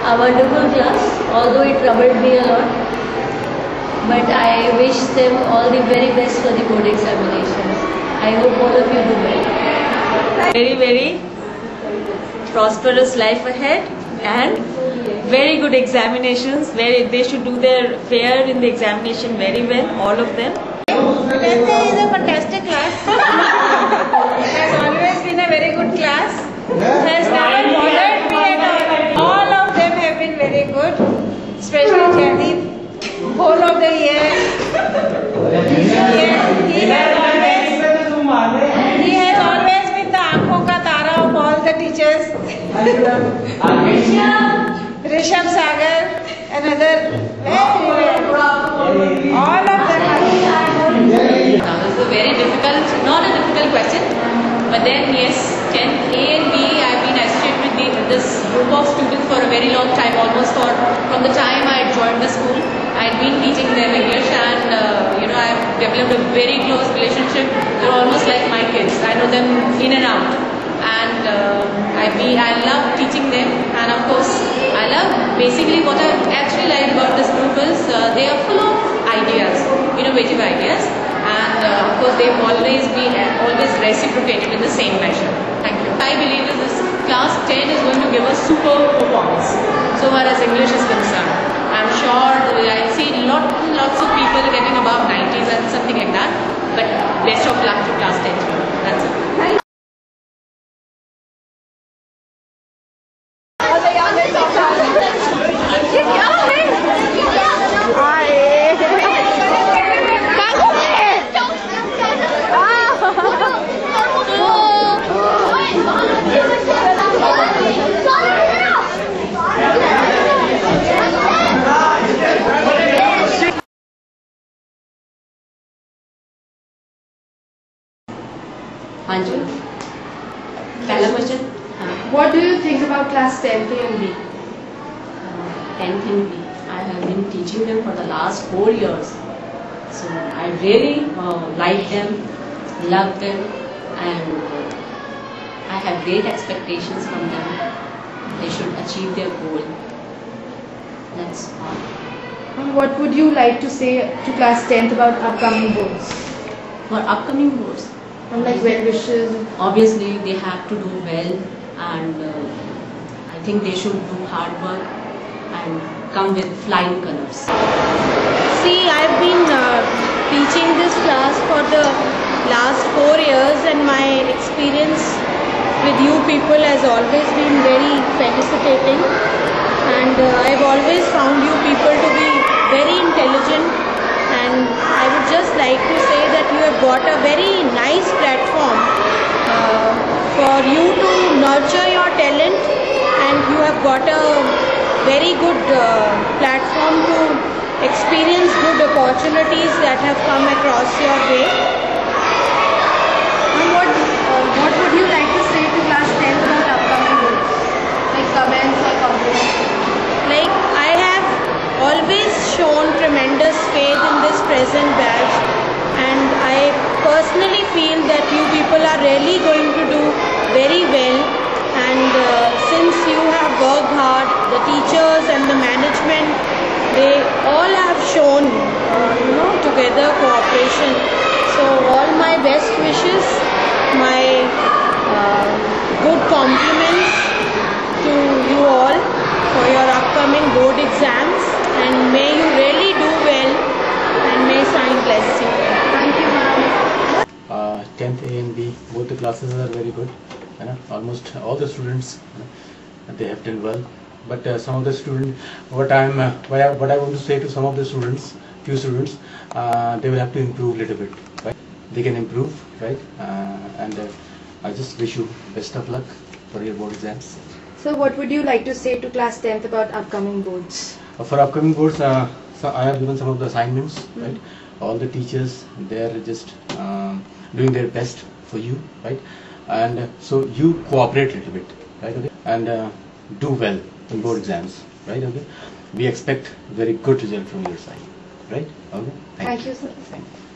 A wonderful class, although it troubled me a lot. But I wish them all the very best for the board examinations. I hope all of you do well. Very, very prosperous life ahead and very good examinations. They should do their fair in the examination very well, all of them. 10th is a fantastic class. It has always been a very good class. It has never bothered me at all. All of them have been very good, especially Jaideep. Whole of the year, he has always been the aankhon ka tara of all the teachers. Rishabh Sagar, another all of them are This is a very difficult, not a difficult question, but then yes, 10th A and B, I've been associated with this group of students for a very long time, almost from the time I joined the school. I've been teaching them English and I've developed a very close relationship. They're almost like my kids. I know them in and out, and I love teaching them. And of course, I love basically what I actually like about this group is they are full of ideas, innovative ideas, and of course they've always reciprocated in the same measure. Thank you. I believe that this class 10 is going to give us super performance so far as English is concerned. I'm sure I see lots of people getting above 90s and something like that. But best of luck to class 10. That's it. हाँ जी, पहला question. What do you think about class 10th A and B? 10th and B. I have been teaching them for the last 4 years. So I really like them, love them, and I have great expectations from them. They should achieve their goal. That's all. And what would you like to say to class 10th about upcoming boards? For upcoming boards, And like well wishes? obviously they have to do well, and I think they should do hard work and come with flying colors. See, I've been teaching this class for the last 4 years, and my experience with you people has always been very felicitating, and I've always found you people to be very intelligent, and I would just like to say that you have got a very nice platform for you to nurture your talent, and you have got a very good platform to experience good opportunities that have come across your way. And what would you like to say to class 10th about upcoming boards? Like comments or compliments? Like, I have always shown tremendous faith in this present batch, and I personally feel that you people are really going to do very well, and since you have worked hard, the teachers and the management, they all have shown together cooperation. So all my best wishes, my good compliments to you all for your upcoming board exams, and may you really do well, and may Sai bless you. Thank you, ma'am. 10th A and B, both the classes are very good. Almost all the students, they have done well. But some of the students, what I want to say to some of the students, few students, they will have to improve a little bit. Right? They can improve, right? And I just wish you best of luck for your board exams. So what would you like to say to class 10th about upcoming boards? For upcoming boards, so I have given some of the assignments, right? All the teachers, they are just doing their best for you, right? And so you cooperate a little bit, right? Okay? And do well in board exams, right? Okay? We expect very good result from your side, right? Okay? Thank you, sir. Thank you.